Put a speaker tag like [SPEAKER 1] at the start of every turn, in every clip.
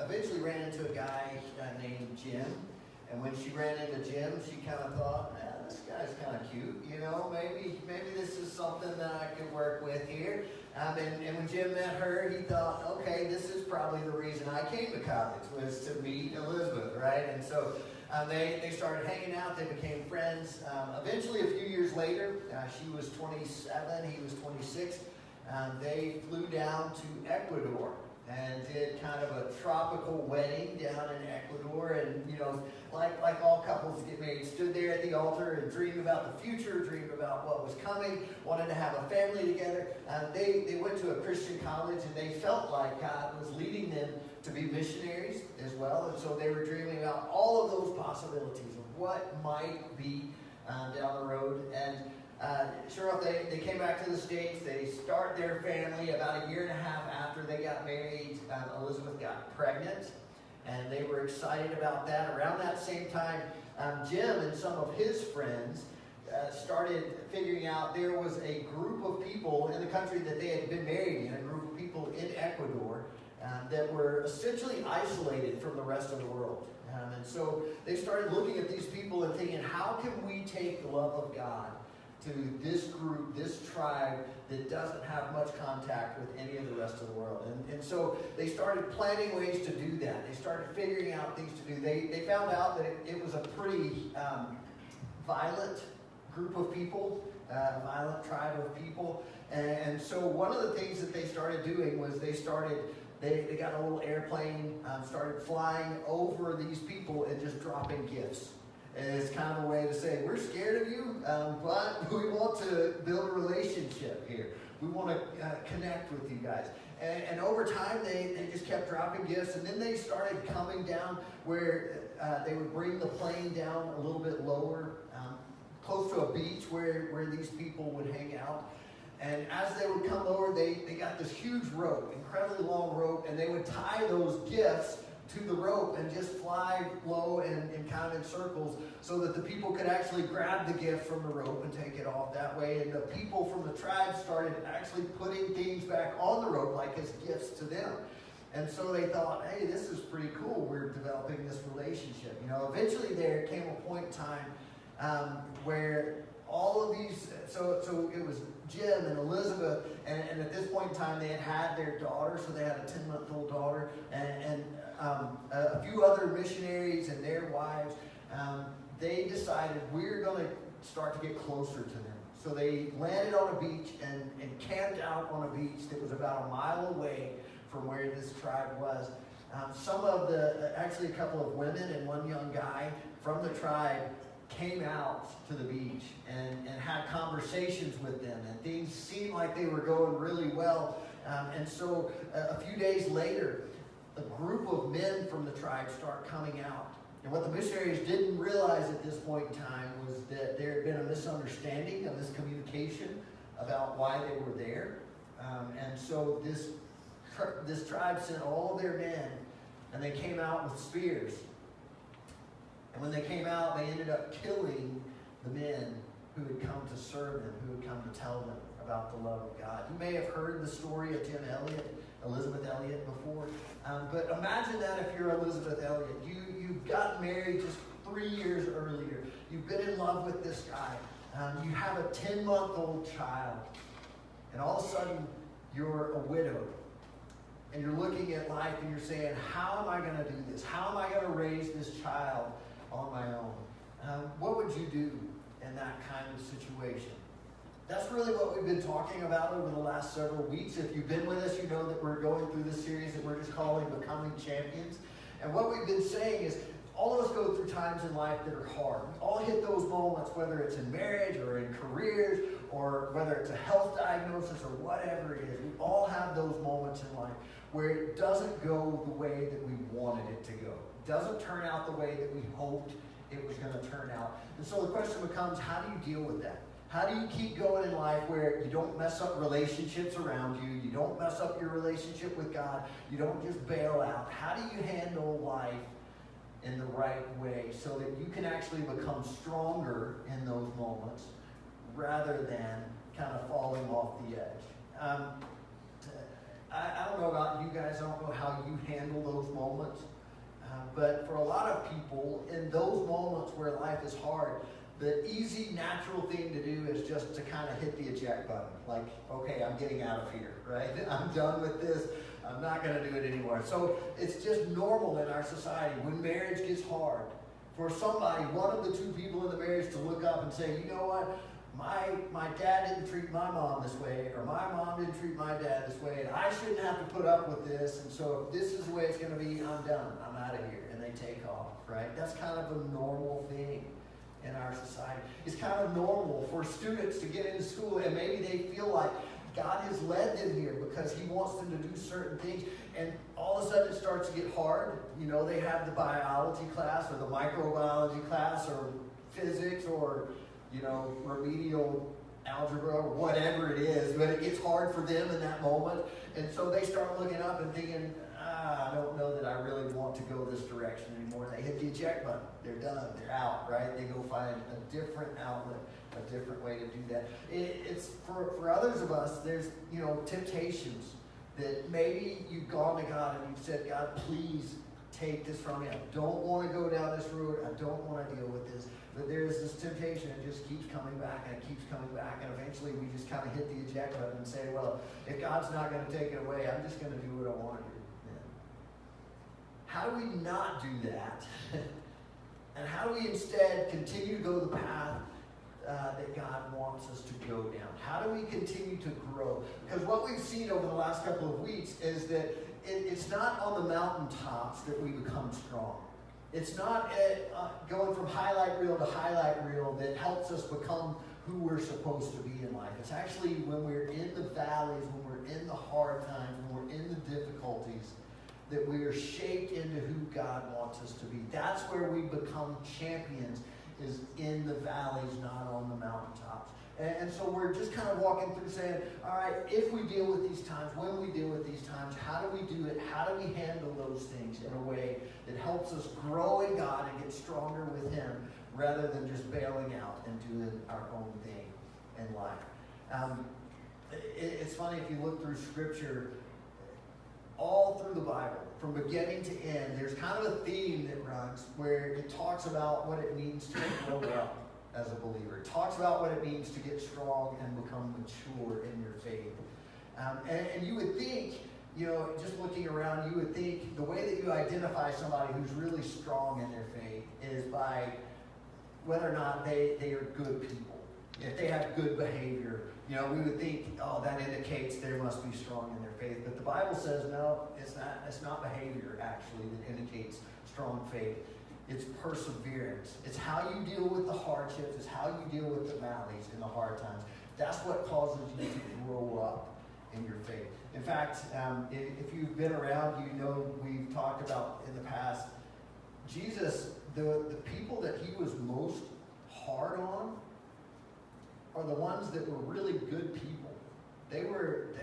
[SPEAKER 1] eventually ran into a guy named Jim. And when she ran into Jim, she kind of thought, this guy's kind of cute, you know, maybe this is something that I could work with here. And when Jim met her, he thought, okay, this is probably the reason I came to college, was to meet Elizabeth, right? And so they started hanging out, they became friends. Eventually, a few years later, she was 27, he was 26, they flew down to Ecuador and did kind of a tropical wedding down in Ecuador. And, you know, like all couples get married, stood there at the altar and dreamed about the future, dreamed about what was coming, wanted to have a family together. They went to a Christian college, and they felt like God was leading them to be missionaries as well. And so they were dreaming about all of those possibilities of what might be down the road. And sure enough, they came back to the States. They start their family. About a year and a half after they got married, Elizabeth got pregnant, and they were excited about that. Around that same time, Jim and some of his friends started figuring out there was a group of people in the country that they had been married in, a group of people in Ecuador that were essentially isolated from the rest of the world. And so they started looking at these people and thinking, how can we take the love of God to this group, this tribe that doesn't have much contact with any of the rest of the world? And so they started planning ways to do that. They started figuring out things to do. They found out that it was a pretty violent group of people, a violent tribe of people. And so one of the things that they started doing was they got a little airplane, started flying over these people and just dropping gifts. And it's kind of a way to say, we're scared of you, but we want to build a relationship here. We want to connect with you guys. And over time, they just kept dropping gifts. And then they started coming down where they would bring the plane down a little bit lower, close to a beach where these people would hang out. And as they would come over, they got this huge rope, incredibly long rope, and they would tie those gifts to the rope and just fly low and kind of in circles so that the people could actually grab the gift from the rope and take it off that way. And the people from the tribe started actually putting things back on the rope like as gifts to them. And so they thought, hey, this is pretty cool. We're developing this relationship. You know, eventually there came a point in time where all of these, so it was Jim and Elizabeth, and at this point in time they had their daughter, so they had a 10-month-old daughter, and a few other missionaries and their wives. They decided we're going to start to get closer to them. So they landed on a beach and camped out on a beach that was about a mile away from where this tribe was. Actually a couple of women and one young guy from the tribe came out to the beach and had conversations with them, and things seemed like they were going really well. And so a few days later, a group of men from the tribe start coming out. And what the missionaries didn't realize at this point in time was that there had been a misunderstanding, a miscommunication about why they were there. And so this tribe sent all of their men, and they came out with spears. And when they came out, they ended up killing the men who had come to serve them, who had come to tell them about the love of God. You may have heard the story of Elizabeth Elliot before. But imagine that if you're Elizabeth Elliot. You've gotten married just 3 years earlier. You've been in love with this guy. You have a 10-month-old child. And all of a sudden, you're a widow. And you're looking at life and you're saying, how am I going to do this? How am I going to raise this child on my own? What would you do in that kind of situation? That's really what we've been talking about over the last several weeks. If you've been with us, you know that we're going through this series that we're just calling Becoming Champions. And what we've been saying is all of us go through times in life that are hard. We all hit those moments, whether it's in marriage or in careers or whether it's a health diagnosis or whatever it is. We all have those moments in life where it doesn't go the way that we wanted it to go. It doesn't turn out the way that we hoped it was going to turn out. And so the question becomes, how do you deal with that? How do you keep going in life where you don't mess up relationships around you, you don't mess up your relationship with God, you don't just bail out? How do you handle life in the right way so that you can actually become stronger in those moments rather than kind of falling off the edge? I don't know about you guys, I don't know how you handle those moments, but for a lot of people, in those moments where life is hard, the easy, natural thing to do is just to kind of hit the eject button. Like, okay, I'm getting out of here, right? I'm done with this. I'm not going to do it anymore. So it's just normal in our society when marriage gets hard for somebody, one of the two people in the marriage, to look up and say, you know what? My dad didn't treat my mom this way, or my mom didn't treat my dad this way, and I shouldn't have to put up with this, and so if this is the way it's going to be, I'm done. I'm out of here. And they take off, right? That's kind of a normal thing in our society. It's kind of normal for students to get into school and maybe they feel like God has led them here because he wants them to do certain things, and all of a sudden it starts to get hard. You know, they have the biology class or the microbiology class or physics or, you know, remedial algebra or whatever it is, but it gets hard for them in that moment, and so they start looking up and thinking, I don't know that I really want to go this direction anymore. They hit the eject button. They're done. They're out, right? They go find a different outlet, a different way to do that. It's for others of us, there's, you know, temptations that maybe you've gone to God and you've said, God, please take this from me. I don't want to go down this road. I don't want to deal with this. But there's this temptation that just keeps coming back and it keeps coming back. And eventually we just kind of hit the eject button and say, well, if God's not going to take it away, I'm just going to do what I want to do. How do we not do that? And how do we instead continue to go the path that God wants us to go down? How do we continue to grow? Because what we've seen over the last couple of weeks is that it's not on the mountaintops that we become strong. It's not going from highlight reel to highlight reel that helps us become who we're supposed to be in life. It's actually when we're in the valleys, when we're in the hard times, when we're in the difficulties, that we are shaped into who God wants us to be. That's where we become champions, is in the valleys, not on the mountaintops. And so we're just kind of walking through saying, all right, if we deal with these times, when we deal with these times, how do we do it? How do we handle those things in a way that helps us grow in God and get stronger with him rather than just bailing out and doing our own thing in life? It's funny, if you look through Scripture, all through the Bible, from beginning to end, there's kind of a theme that runs where it talks about what it means to grow up as a believer. It talks about what it means to get strong and become mature in your faith. And you would think, you know, just looking around, you would think the way that you identify somebody who's really strong in their faith is by whether or not they are good people. If they have good behavior, you know, we would think, oh, that indicates they must be strong in their faith. But the Bible says, no, it's not. It's not behavior, actually, that indicates strong faith. It's perseverance. It's how you deal with the hardships. It's how you deal with the valleys in the hard times. That's what causes you to grow up in your faith. In fact, if you've been around, you know we've talked about in the past, Jesus, the people that he was most hard on are the ones that were really good people. They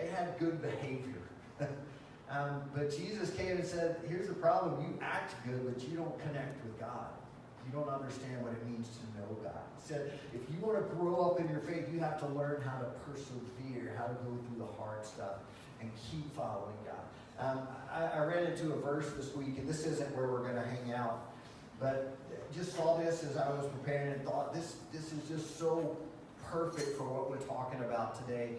[SPEAKER 1] had good behavior. But Jesus came and said, here's the problem. You act good, but you don't connect with God. You don't understand what it means to know God. He said, if you want to grow up in your faith, you have to learn how to persevere, how to go through the hard stuff, and keep following God. I ran into a verse this week, and this isn't where we're going to hang out, but just saw this as I was preparing and thought, this is just so perfect for what we're talking about today.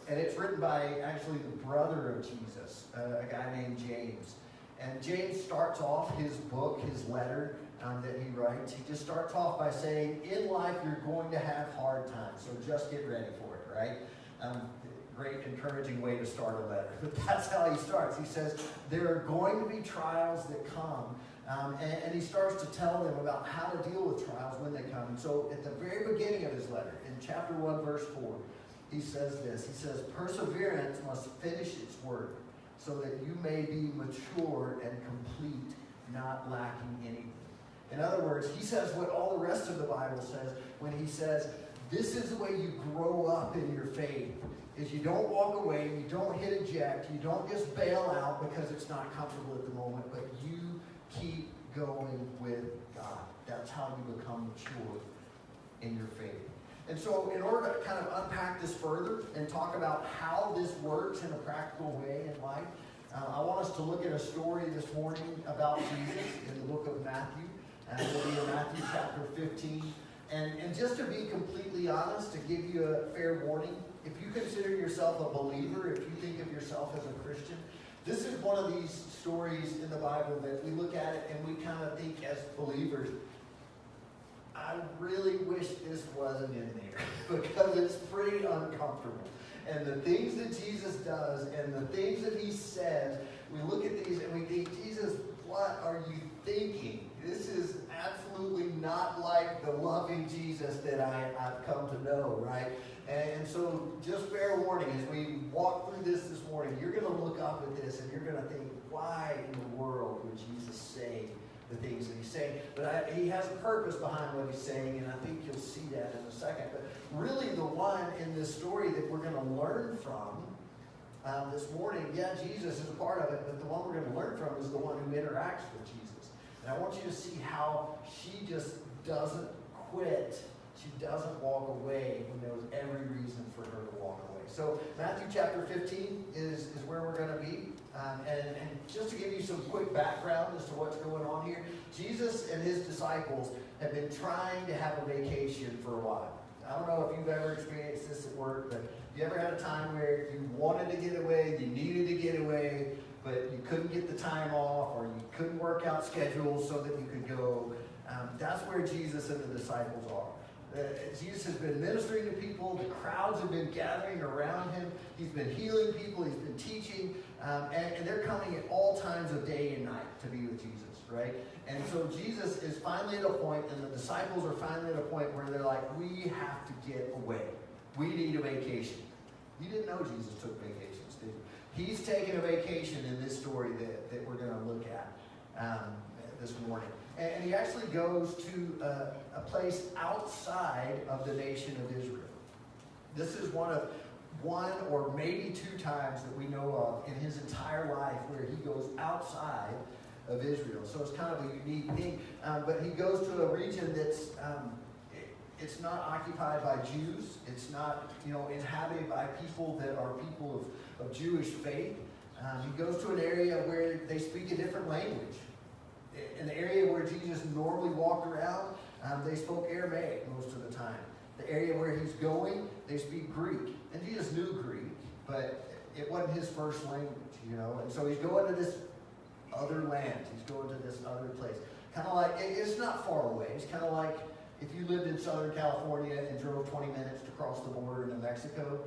[SPEAKER 1] And it's written by actually the brother of Jesus, a guy named James. And James starts off his book, his letter that he writes. He just starts off by saying, in life you're going to have hard times, so just get ready for it, right? Great encouraging way to start a letter. But that's how he starts. He says, there are going to be trials that come. And he starts to tell them about how to deal with trials when they come. And so at the very beginning of his letter, in chapter 1, verse 4, he says this. He says, perseverance must finish its work so that you may be mature and complete, not lacking anything. In other words, he says what all the rest of the Bible says when he says, this is the way you grow up in your faith, is you don't walk away, you don't hit eject, you don't just bail out because it's not comfortable at the moment, but you keep going with God. That's how you become mature in your faith. And so in order to kind of unpack this further and talk about how this works in a practical way in life, I want us to look at a story this morning about Jesus in the book of Matthew. We'll be in Matthew chapter 15. And just to be completely honest, to give you a fair warning, if you consider yourself a believer, if you think of yourself as a Christian, this is one of these stories in the Bible that we look at it and we kind of think as believers, I really wish this wasn't in there because it's pretty uncomfortable. And the things that Jesus does and the things that he says, we look at these and we think, Jesus, what are you thinking? This is absolutely not like the loving Jesus that I've come to know, right? And so just fair warning, as we walk through this morning, you're going to look up at this and you're going to think, why in the world would Jesus say the things that he's saying? But he has a purpose behind what he's saying, and I think you'll see that in a second. But really the one in this story that we're going to learn from this morning, yeah, Jesus is a part of it, but the one we're going to learn from is the one who interacts with Jesus. And I want you to see how she just doesn't quit. She doesn't walk away when there was every reason for her to walk away. So Matthew chapter 15 is where we're going to be. And just to give you some quick background as to what's going on here, Jesus and his disciples have been trying to have a vacation for a while. I don't know if you've ever experienced this at work, but you ever had a time where you wanted to get away, you needed to get away, but you couldn't get the time off, or you couldn't work out schedules so that you could go? That's where Jesus and the disciples are. Jesus has been ministering to people. The crowds have been gathering around him. He's been healing people. He's been teaching. And they're coming at all times of day and night to be with Jesus, right? And so Jesus is finally at a point, and the disciples are finally at a point where they're like, we have to get away. We need a vacation. You didn't know Jesus took vacations, did you? He's taking a vacation in this story that we're going to look at this morning. And he actually goes to a place outside of the nation of Israel. This is one or maybe two times that we know of in his entire life where he goes outside of Israel. So it's kind of a unique thing. But he goes to a region that's it's not occupied by Jews. It's not inhabited by people that are people of Jewish faith. He goes to an area where they speak a different language. In the area where Jesus normally walked around, they spoke Aramaic most of the time. The area where he's going, they speak Greek. And Jesus knew Greek, but it wasn't his first language, And so he's going to this other land. He's going to this other place. Kind of like, it's not far away. It's kind of like if you lived in Southern California and drove 20 minutes to cross the border into Mexico.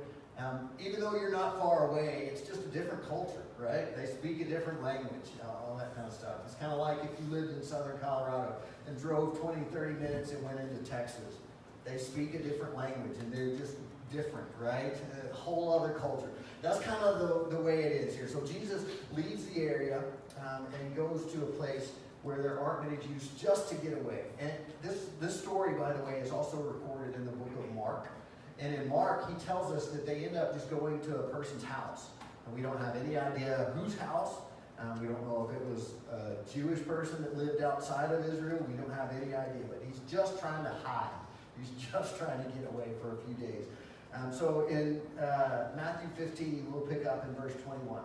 [SPEAKER 1] Even though you're not far away, it's just a different culture, right? They speak a different language, all that kind of stuff. It's kind of like if you lived in Southern Colorado and drove 20, 30 minutes and went into Texas. They speak a different language, and they're just different, right? A whole other culture. That's kind of the way it is here. So Jesus leaves the area and goes to a place where there aren't many Jews just to get away. And this story, by the way, is also recorded in the book of Mark. And in Mark, he tells us that they end up just going to a person's house. And we don't have any idea whose house. We don't know if it was a Jewish person that lived outside of Israel. We don't have any idea. But he's just trying to hide. He's just trying to get away for a few days. So in Matthew 15, we'll pick up in verse 21.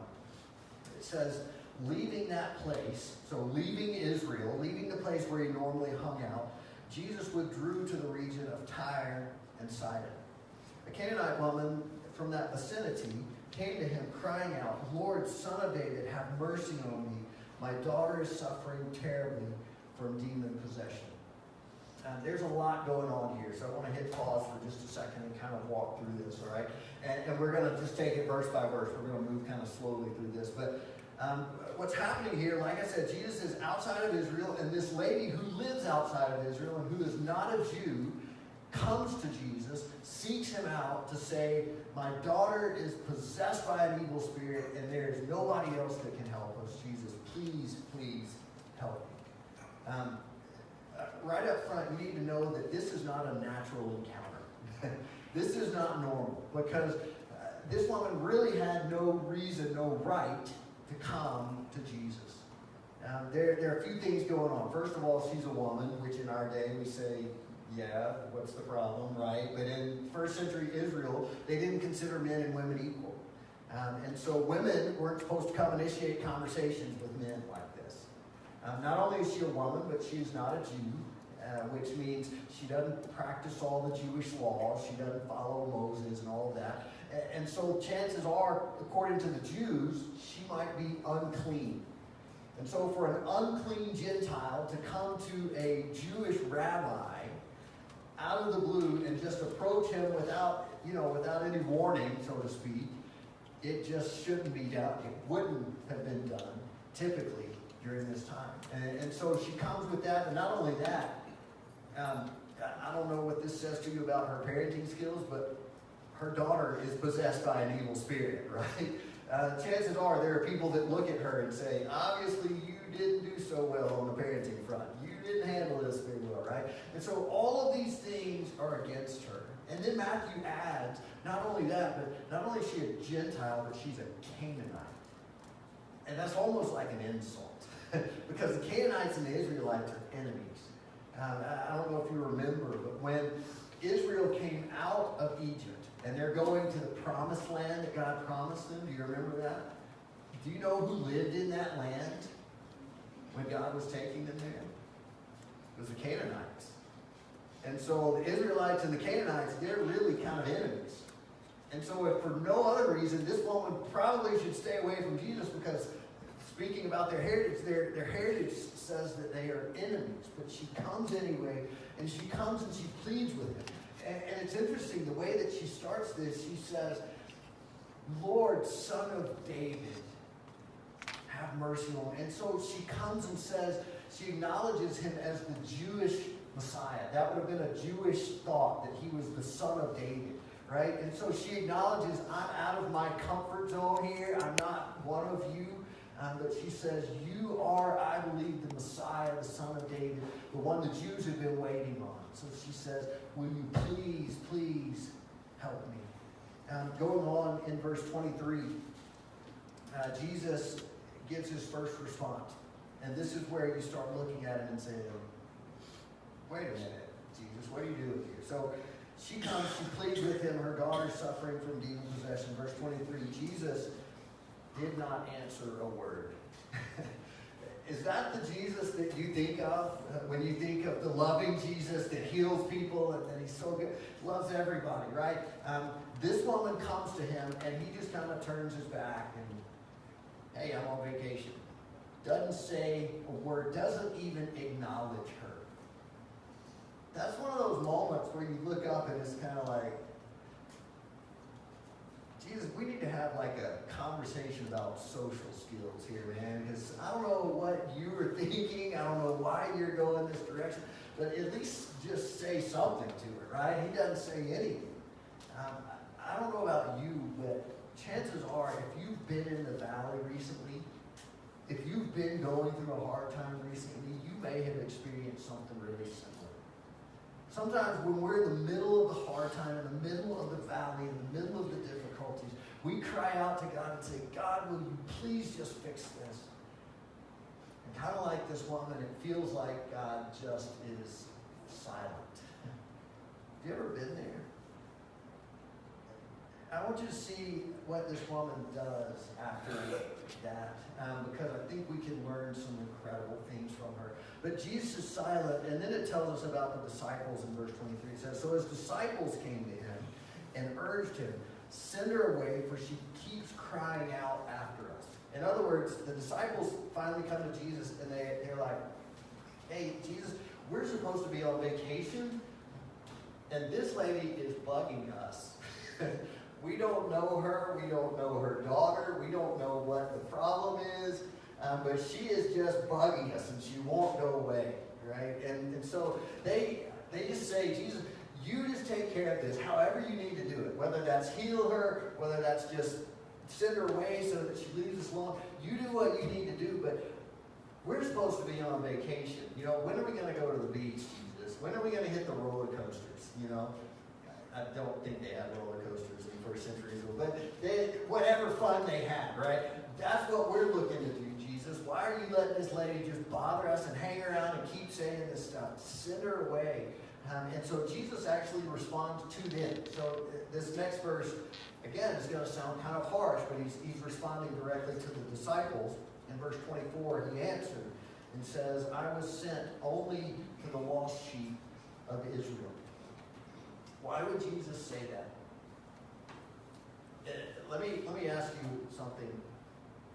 [SPEAKER 1] It says, leaving that place, so leaving Israel, leaving the place where he normally hung out, Jesus withdrew to the region of Tyre and Sidon. A Canaanite woman from that vicinity came to him crying out, Lord, Son of David, have mercy on me. My daughter is suffering terribly from demon possession. There's a lot going on here, so I want to hit pause for just a second and kind of walk through this, all right? And we're going to just take it verse by verse. We're going to move kind of slowly through this. But what's happening here, like I said, Jesus is outside of Israel, and this lady who lives outside of Israel and who is not a Jew comes to Jesus, seeks him out to say, my daughter is possessed by an evil spirit, and there is nobody else that can help us. Jesus, please help me. Right up front, you need to know that this is not a natural encounter. This is not normal, because this woman really had no reason, no right to come to Jesus. There are a few things going on. First of all, she's a woman, which in our day we say Yeah, what's the problem, right? But in first century Israel, they didn't consider men and women equal. And so women weren't supposed to come initiate conversations with men like this. Not only is she a woman, but she's not a Jew, which means she doesn't practice all the Jewish laws. She doesn't follow Moses and all of that. And so chances are, according to the Jews, she might be unclean. And so for an unclean Gentile to come to a Jewish rabbi out of the blue and just approach him without any warning, so to speak, it just shouldn't be done. It wouldn't have been done typically during this time. And so she comes with that, and not only that, I don't know what this says to you about her parenting skills, but her daughter is possessed by an evil spirit, right? Chances are there are people that look at her and say, obviously you didn't do so well on the parenting front. You didn't handle this very well, right? And so all of these things are against her. And then Matthew adds, not only that, but not only is she a Gentile, but she's a Canaanite. And that's almost like an insult. Because the Canaanites and the Israelites are enemies. I don't know if you remember, but when Israel came out of Egypt, and they're going to the promised land that God promised them, do you remember that? Do you know who lived in that land when God was taking them there? It was the Canaanites. And so the Israelites and the Canaanites, they're really kind of enemies. And so if for no other reason, this woman probably should stay away from Jesus because speaking about their heritage, their heritage says that they are enemies. But she comes anyway, and she comes and she pleads with him. And it's interesting, the way that she starts this, she says, Lord, Son of David, have mercy on me. And so she comes and says, she acknowledges him as the Jewish Messiah. That would have been a Jewish thought, that he was the son of David, right? And so she acknowledges, I'm out of my comfort zone here. I'm not one of you. But she says, you are, I believe, the Messiah, the son of David, the one the Jews have been waiting on. So she says, will you please help me? Going on in verse 23, Jesus gives his first response. And this is where you start looking at him and saying, wait a minute, Jesus, what are you doing here? So she comes, she pleads with him, her daughter's suffering from demon possession. Verse 23, Jesus did not answer a word. Is that the Jesus that you think of when you think of the loving Jesus that heals people and that he's so good, loves everybody, right? This woman comes to him and he just kind of turns his back and, hey, I'm on vacation. Doesn't say a word, doesn't even acknowledge her. That's one of those moments where you look up and it's kind of like, Jesus, we need to have like a conversation about social skills here, man, because I don't know what you were thinking. I don't know why you're going this direction, but at least just say something to her, right? He doesn't say anything. I don't know about you, but chances are if you've been in the valley recently, if you've been going through a hard time recently, you may have experienced something really similar. Sometimes when we're in the middle of the hard time, in the middle of the valley, in the middle of the difficulties, we cry out to God and say, God, will you please just fix this? And kind of like this woman, it feels like God just is silent. Have you ever been there? I want you to see what this woman does after that, because I think we can learn some incredible things from her. But Jesus is silent, and then it tells us about the disciples in verse 23. It says, so his disciples came to him and urged him, send her away, for she keeps crying out after us. In other words, the disciples finally come to Jesus, and they're like, hey, Jesus, we're supposed to be on vacation, and this lady is bugging us. We don't know her. We don't know her daughter. We don't know what the problem is. But she is just bugging us, and she won't go away, right? And so they just say, Jesus, you just take care of this, however you need to do it. Whether that's heal her, whether that's just send her away so that she leaves us alone. You do what you need to do, but we're supposed to be on vacation. You know, when are we going to go to the beach, Jesus? When are we going to hit the roller coasters, you know? I don't think they had roller coasters in the first century, but whatever fun they had, right? That's what we're looking to do, Jesus. Why are you letting this lady just bother us and hang around and keep saying this stuff? Send her away. And so Jesus actually responds to them. So this next verse, again, is going to sound kind of harsh, but he's responding directly to the disciples. In verse 24, he answered and says, I was sent only to the lost sheep of Israel. Why would Jesus say that? Let me ask you something.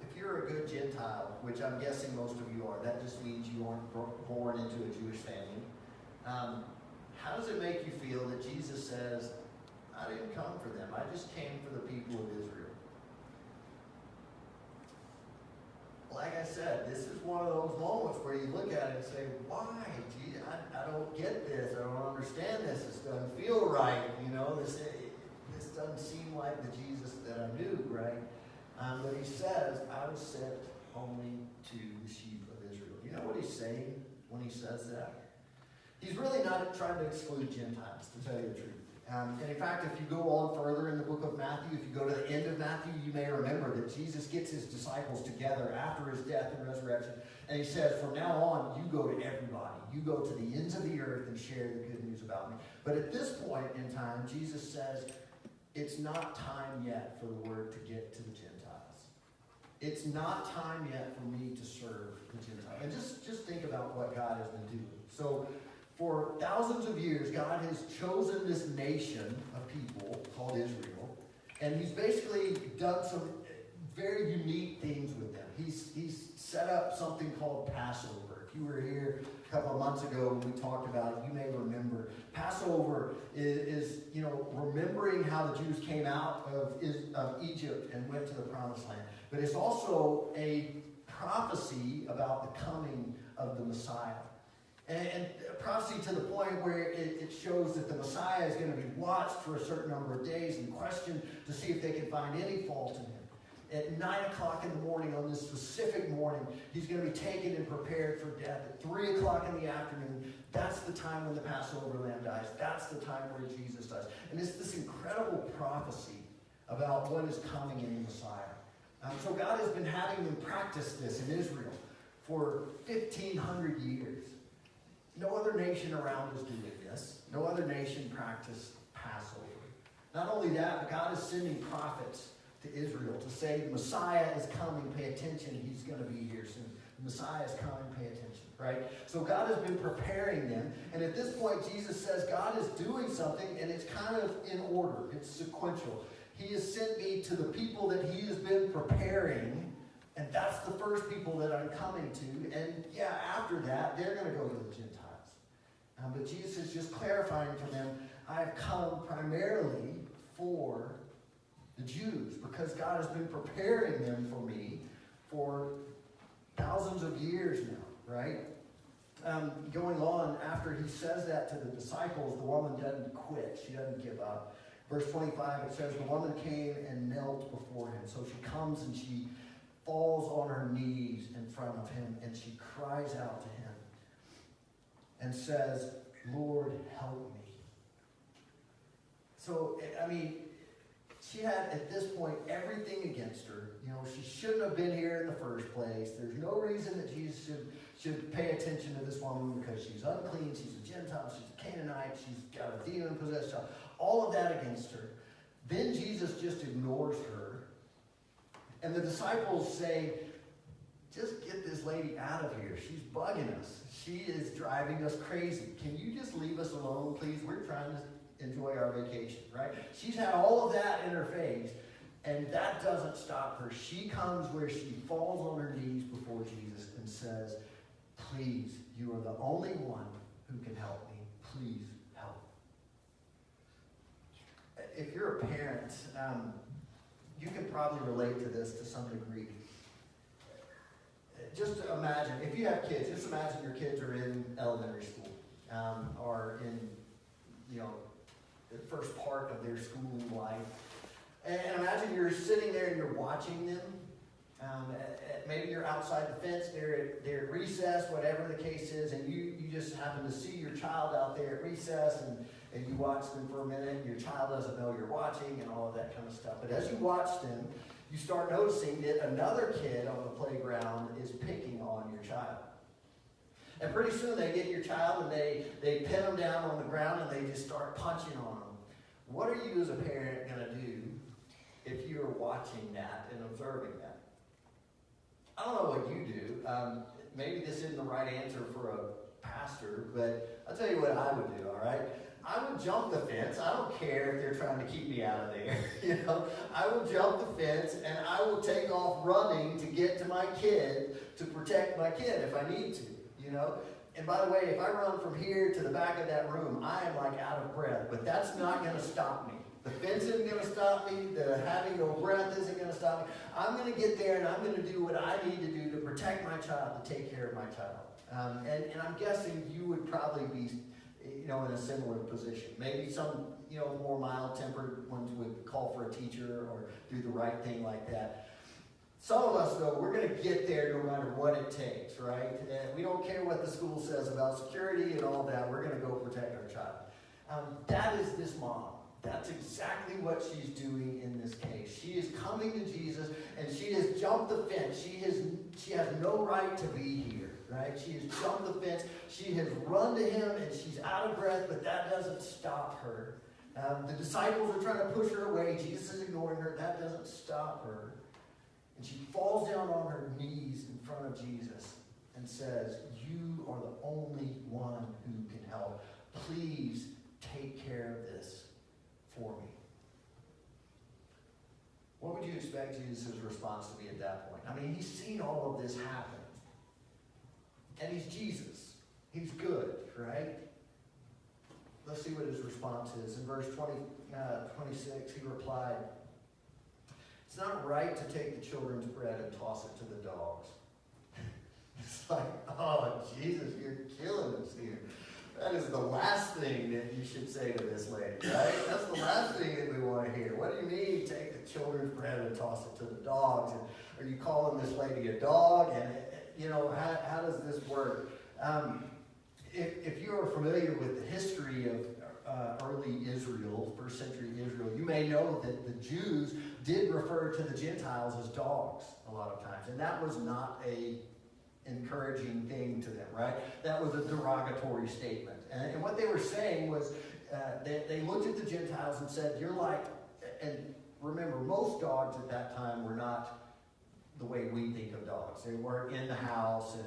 [SPEAKER 1] If you're a good Gentile, which I'm guessing most of you are, that just means you aren't born into a Jewish family. How does it make you feel that Jesus says, I didn't come for them, I just came for the people of Israel? Like I said, this is one of those moments where you look at it and say, why? Gee, I don't get this. I don't understand this. This doesn't feel right. This doesn't seem like the Jesus that I knew, right? But he says, I was sent only to the sheep of Israel. You know what he's saying when he says that? He's really not trying to exclude Gentiles, to tell you the truth. And in fact, if you go on further in the book of Matthew, if you go to the end of Matthew, you may remember that Jesus gets his disciples together after his death and resurrection. And he says, from now on, you go to everybody. You go to the ends of the earth and share the good news about me. But at this point in time, Jesus says, it's not time yet for the word to get to the Gentiles. It's not time yet for me to serve the Gentiles. And just think about what God has been doing. So for thousands of years, God has chosen this nation of people called Israel, and he's basically done some very unique things with them. He's set up something called Passover. If you were here a couple of months ago when we talked about it, you may remember. Passover is remembering how the Jews came out of Egypt and went to the Promised Land. But it's also a prophecy about the coming of the Messiah. And a prophecy to the point where it shows that the Messiah is going to be watched for a certain number of days and questioned to see if they can find any fault in him. At 9 o'clock in the morning, on this specific morning, he's going to be taken and prepared for death. At 3 o'clock in the afternoon, that's the time when the Passover lamb dies. That's the time where Jesus dies. And it's this incredible prophecy about what is coming in the Messiah. So God has been having them practice this in Israel for 1,500 years. No other nation around is doing this. No other nation practiced Passover. Not only that, but God is sending prophets to Israel to say the Messiah is coming, pay attention, he's going to be here soon. The Messiah is coming, pay attention, right? So God has been preparing them, and at this point Jesus says God is doing something, and it's kind of in order. It's sequential. He has sent me to the people that he has been preparing, and that's the first people that I'm coming to, and yeah, after that, they're going to go to the Gentiles. But Jesus is just clarifying for them, I've come primarily for the Jews, because God has been preparing them for me for thousands of years now, right? Going on, after he says that to the disciples, the woman doesn't quit. She doesn't give up. Verse 25, it says, the woman came and knelt before him. So she comes and she falls on her knees in front of him, and she cries out to him and says, Lord, help me. So, she had, at this point, everything against her. She shouldn't have been here in the first place. There's no reason that Jesus should pay attention to this woman because she's unclean, she's a Gentile, she's a Canaanite, she's got a demon-possessed child. All of that against her. Then Jesus just ignores her. And the disciples say, just get this lady out of here. She's bugging us. She is driving us crazy. Can you just leave us alone, please? We're trying to enjoy our vacation, right? She's had all of that in her face, and that doesn't stop her. She comes where she falls on her knees before Jesus and says, please, you are the only one who can help me. Please help. If you're a parent, you can probably relate to this to some degree. Just imagine, if you have kids, just imagine your kids are in elementary school or in, the first part of their schooling life. And imagine you're sitting there and you're watching them. Maybe you're outside the fence, they're at recess, whatever the case is, and you just happen to see your child out there at recess, and you watch them for a minute, and your child doesn't know you're watching and all of that kind of stuff. But as you watch them, you start noticing that another kid on the playground is picking on your child. And pretty soon they get your child and they pin them down on the ground and they just start punching on them. What are you as a parent going to do if you're watching that and observing that? I don't know what you do. Maybe this isn't the right answer for a pastor, but I'll tell you what I would do, all right? I would jump the fence. I don't care if they're trying to keep me out of there. I will jump the fence and I will take off running to get to my kid, to protect my kid if I need to, And by the way, if I run from here to the back of that room, I am like out of breath, but that's not going to stop me. The fence isn't going to stop me. The having no breath isn't going to stop me. I'm going to get there and I'm going to do what I need to do to protect my child, to take care of my child. And I'm guessing you would probably be, in a similar position. Maybe some, more mild-tempered ones would call for a teacher or do the right thing like that. Some of us, though, we're going to get there no matter what it takes, right? And we don't care what the school says about security and all that. We're going to go protect our child. That is this mom. That's exactly what she's doing in this case. She is coming to Jesus, and she has jumped the fence. She has no right to be here, right? She has jumped the fence. She has run to him, and she's out of breath, but that doesn't stop her. The disciples are trying to push her away. Jesus is ignoring her. That doesn't stop her. And she falls down on her knees in front of Jesus and says, "You are the only one who can help. Please take care of this for me." What would you expect Jesus' response to be at that point? I mean, he's seen all of this happen. And he's Jesus. He's good, right? Let's see what his response is. In verse 26, he replied, "It's not right to take the children's bread and toss it to the dogs." It's like, oh, Jesus, you're killing us here. That is the last thing that you should say to this lady, right? That's the last thing that we want to hear. What do you mean, take the children's bread and toss it to the dogs? And are you calling this lady a dog? And, how does this work? If you are familiar with the history of early Israel, first century Israel, you may know that the Jews did refer to the Gentiles as dogs a lot of times. And that was not a encouraging thing to them, right? That was a derogatory statement. And what they were saying was they looked at the Gentiles and said, "You're like," and remember, most dogs at that time were not the way we think of dogs. They weren't in the house and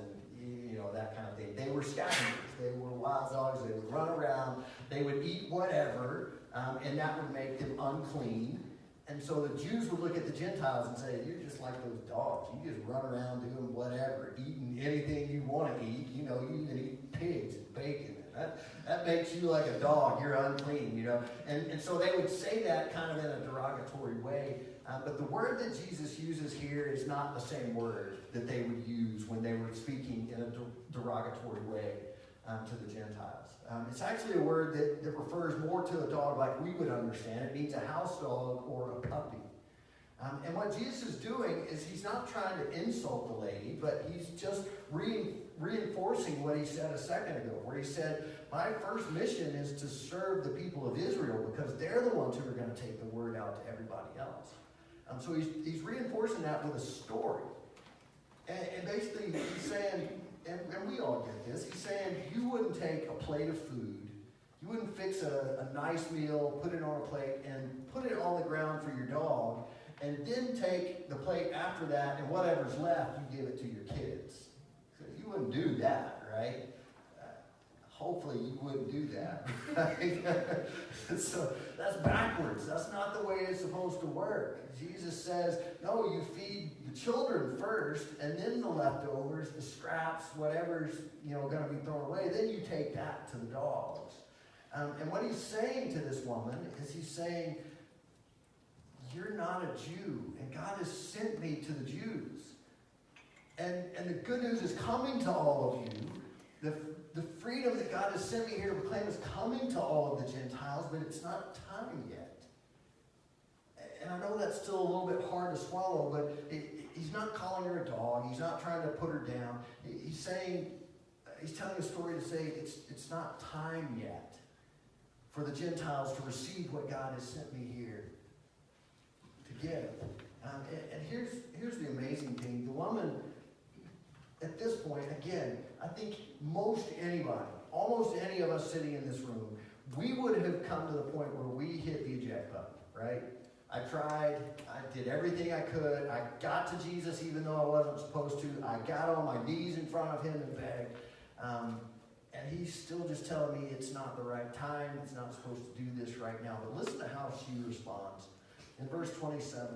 [SPEAKER 1] that kind of thing. They were scavengers. They were wild dogs. They would run around. They would eat whatever, and that would make them unclean. And so the Jews would look at the Gentiles and say, "You're just like those dogs. You just run around doing whatever, eating anything you want to eat. You even eat pigs and bacon. That makes you like a dog. You're unclean, And so they would say that kind of in a derogatory way. But the word that Jesus uses here is not the same word that they would use when they were speaking in a derogatory way to the Gentiles. It's actually a word that refers more to a dog like we would understand. It means a house dog or a puppy. And what Jesus is doing is he's not trying to insult the lady, but he's just reinforcing what he said a second ago, where he said, "My first mission is to serve the people of Israel because they're the ones who are going to take the word out to everybody else." So he's reinforcing that with a story. And basically he's saying, and we all get this, he's saying you wouldn't take a plate of food, you wouldn't fix a nice meal, put it on a plate, and put it on the ground for your dog, and then take the plate after that, and whatever's left, you give it to your kids. So you wouldn't do that, right? Hopefully you wouldn't do that, right? So that's backwards. That's not the way it's supposed to work. Jesus says, no, you feed the children first, and then the leftovers, the scraps, whatever's going to be thrown away, then you take that to the dogs. And what he's saying to this woman is he's saying, you're not a Jew, and God has sent me to the Jews. And the good news is coming to all of you. The freedom that God has sent me here to proclaim is coming to all of the Gentiles, but it's not time yet. And I know that's still a little bit hard to swallow, but he's not calling her a dog. He's not trying to put her down. He's telling a story to say it's not time yet for the Gentiles to receive what God has sent me here to give. And here's the amazing thing. The woman, at this point, again, I think most anybody, almost any of us sitting in this room, we would have come to the point where we hit the eject button, right? I tried, I did everything I could, I got to Jesus even though I wasn't supposed to, I got on my knees in front of him and begged, and he's still just telling me it's not the right time, it's not supposed to do this right now. But listen to how she responds. In verse 27,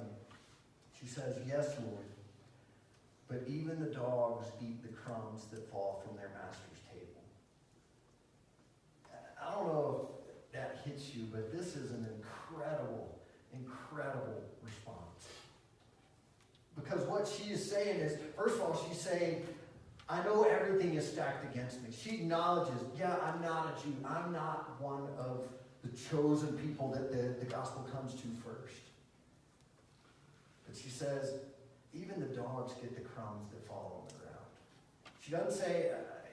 [SPEAKER 1] she says, "Yes, Lord, but even the dogs eat the crumbs that fall from their master's table." I don't know if that hits you, but this is an incredible response. Because what she is saying is, first of all, she's saying, I know everything is stacked against me. She acknowledges, yeah, I'm not a Jew. I'm not one of the chosen people that the gospel comes to first. But she says, even the dogs get the crumbs that fall on the ground. She doesn't say,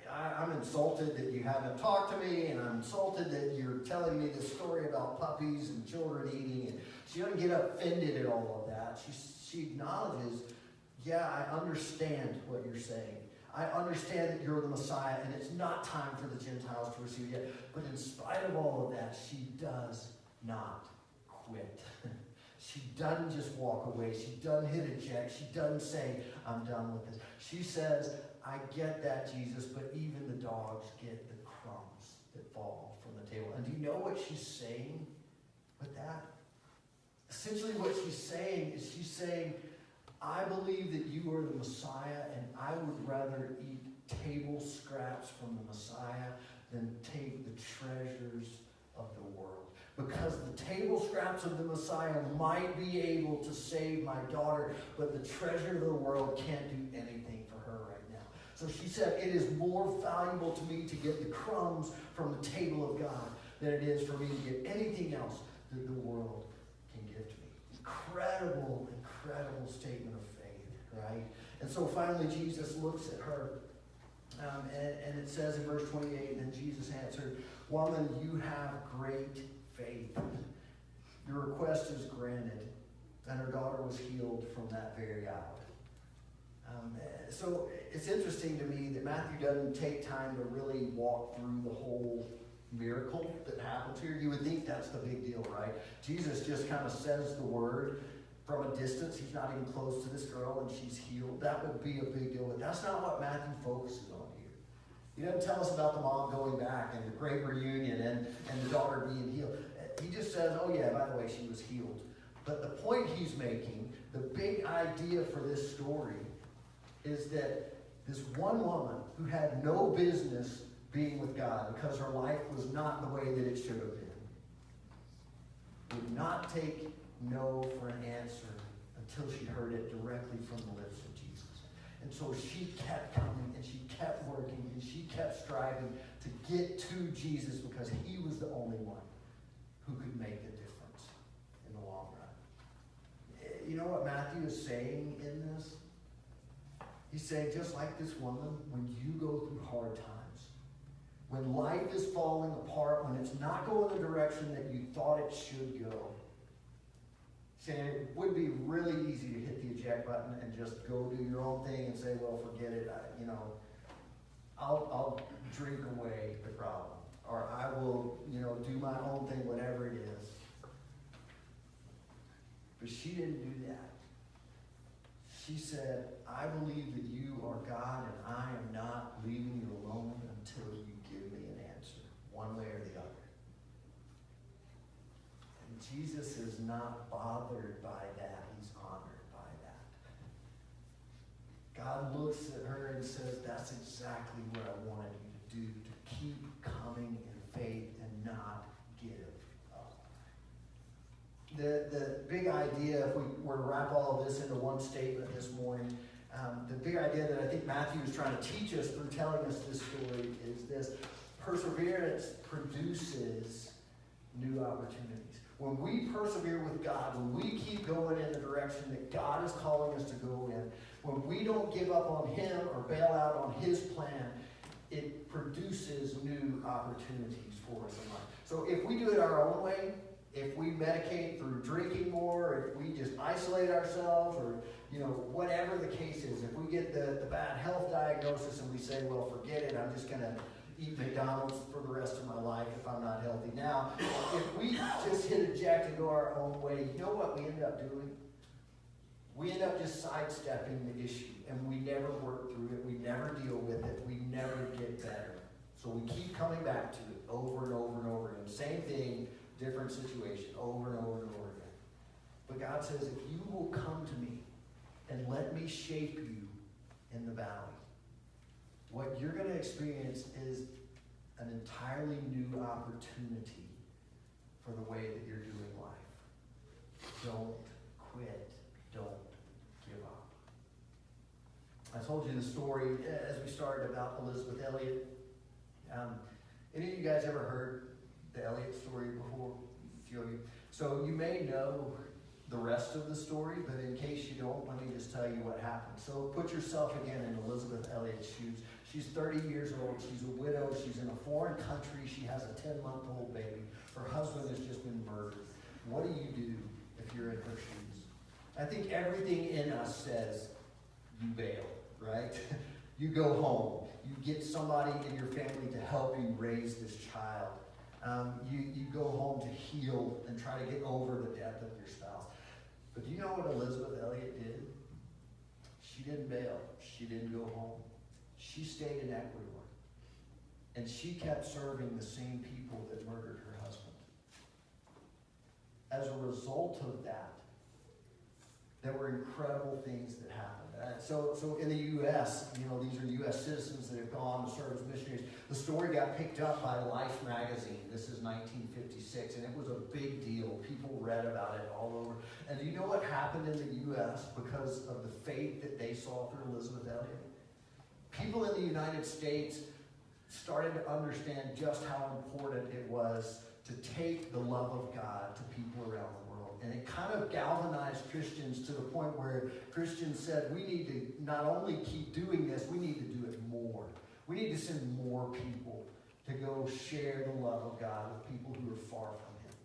[SPEAKER 1] I'm insulted that you haven't talked to me, and I'm insulted that you're telling me this story about puppies and children eating. And she doesn't get offended at all of that. She acknowledges, yeah, I understand what you're saying. I understand that you're the Messiah, and it's not time for the Gentiles to receive it yet. But in spite of all of that, she does not quit. She doesn't just walk away. She doesn't hit eject. She doesn't say, I'm done with this. She says, I get that, Jesus, but even the dogs get the crumbs that fall from the table. And do you know what she's saying with that? Essentially what she's saying is she's saying, I believe that you are the Messiah, and I would rather eat table scraps from the Messiah than take the treasures of the world. Because the table scraps of the Messiah might be able to save my daughter, but the treasure of the world can't do anything for her right now. So she said, it is more valuable to me to get the crumbs from the table of God than it is for me to get anything else that the world can give to me. Incredible statement of faith, right? And so finally Jesus looks at her, and it says in verse 28, and then Jesus answered, "Woman, you have great faith. Your request is granted." And her daughter was healed from that very hour. So it's interesting to me that Matthew doesn't take time to really walk through the whole miracle that happens here. You would think that's the big deal, right? Jesus just kind of says the word from a distance. He's not even close to this girl, and she's healed. That would be a big deal, but that's not what Matthew focuses on here. He doesn't tell us about the mom going back and the great reunion and the daughter being healed. He just says, oh yeah, by the way, she was healed. But the point he's making, the big idea for this story, is that this one woman who had no business being with God because her life was not the way that it should have been, would not take no for an answer until she heard it directly from the lips of Jesus. And so she kept coming, and she kept working, and she kept striving to get to Jesus because he was the only one who could make a difference in the long run. You know what Matthew is saying in this? He's saying, just like this woman, when you go through hard times, when life is falling apart, when it's not going the direction that you thought it should go, saying it would be really easy to hit the eject button and just go do your own thing and say, well, forget it, I'll drink away the problem, or I will, do my own thing, whatever it is. But she didn't do that. She said, I believe that you are God, and I am not leaving you alone until you give me an answer, one way or the other. And Jesus is not bothered by that. He's honored by that. God looks at her and says, that's exactly what I wanted you to do, to keep coming in faith and not give up. The big idea, if we were to wrap all of this into one statement this morning, the big idea that I think Matthew is trying to teach us through telling us this story is this: perseverance produces new opportunities. When we persevere with God, when we keep going in the direction that God is calling us to go in, when we don't give up on him or bail out on his plan, it produces new opportunities for us in life. So if we do it our own way, if we medicate through drinking more, if we just isolate ourselves, or whatever the case is. If we get the bad health diagnosis and we say, well, forget it, I'm just going to eat McDonald's for the rest of my life if I'm not healthy. Now, if we just hit eject and go our own way, you know what we end up doing? We end up just sidestepping the issue, and we never work through it. We never deal with it. We never get better. So we keep coming back to it over and over and over again. Same thing, different situation, over and over and over again. But God says, if you will come to me and let me shape you in the valley, what you're going to experience is an entirely new opportunity for the way that you're doing life. Don't quit. Don't give up. I told you the story as we started about Elizabeth Elliot. Any of you guys ever heard the Elliot story before? A few of you. So you may know the rest of the story, but in case you don't, let me just tell you what happened. So put yourself again in Elizabeth Elliot's shoes. She's 30 years old. She's a widow. She's in a foreign country. She has a 10-month-old baby. Her husband has just been murdered. What do you do if you're in her shoes? I think everything in us says you bail, right? You go home. You get somebody in your family to help you raise this child. You go home to heal and try to get over the death of your spouse. But do you know what Elizabeth Elliot did? She didn't bail. She didn't go home. She stayed in Ecuador. And she kept serving the same people that murdered her husband. As a result of that, there were incredible things that happened. So in the U.S., these are U.S. citizens that have gone to serve as missionaries. The story got picked up by Life magazine. This is 1956, and it was a big deal. People read about it all over. And do you know what happened in the U.S. because of the faith that they saw through Elizabeth Elliot? People in the United States started to understand just how important it was to take the love of God to people around the world. And it kind of galvanized Christians to the point where Christians said, we need to not only keep doing this, we need to do it more. We need to send more people to go share the love of God with people who are far from Him.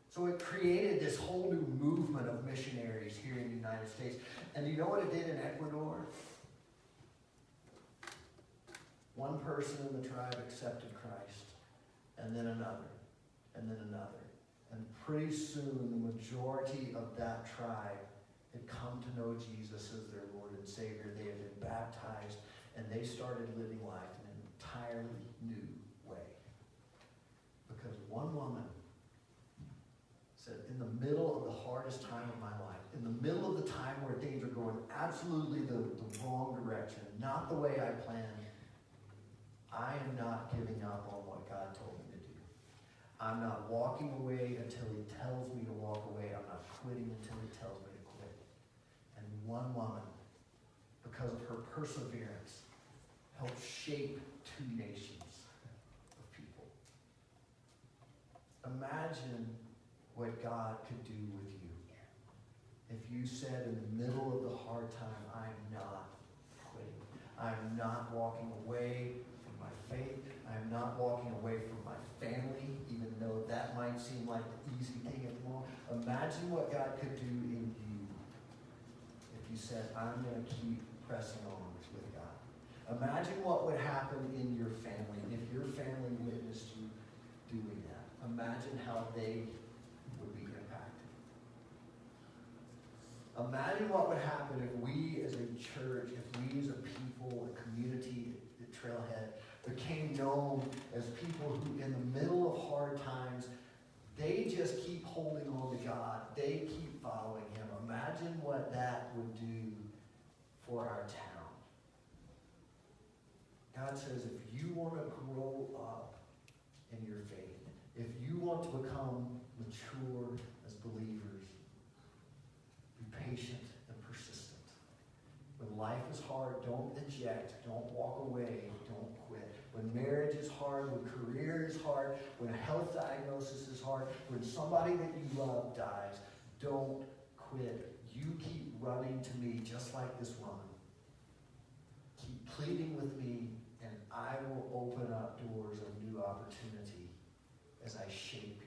[SPEAKER 1] So it created this whole new movement of missionaries here in the United States. And you know what it did in Ecuador? One person in the tribe accepted Christ, and then another, and then another. And pretty soon, the majority of that tribe had come to know Jesus as their Lord and Savior. They had been baptized, and they started living life in an entirely new way. Because one woman said, in the middle of the hardest time of my life, in the middle of the time where things are going absolutely the wrong direction, not the way I planned, I am not giving up on what God told me to do. I'm not walking away until He tells me to walk away. I'm not quitting until He tells me to quit. And one woman, because of her perseverance, helped shape 2 nations of people. Imagine what God could do with you if you said in the middle of the hard time, I'm not quitting. I'm not walking away from my faith. I'm not walking away from my family, even though that might seem like the easy thing at the moment. Imagine what God could do in you if you said, I'm going to keep pressing on with God. Imagine what would happen in your family if your family witnessed you doing that. Imagine how they would be impacted. Imagine what would happen if we as a church, if we as a people, a community at Trailhead, became known as people who, in the middle of hard times, they just keep holding on to God. They keep following Him. Imagine what that would do for our town. God says, if you want to grow up in your faith, if you want to become mature as believers, be patient and persistent. When life is hard, don't eject, don't walk away, don't quit. When marriage is hard, when career is hard, when a health diagnosis is hard, when somebody that you love dies, don't quit. You keep running to me just like this woman. Keep pleading with me, and I will open up doors of new opportunity as I shape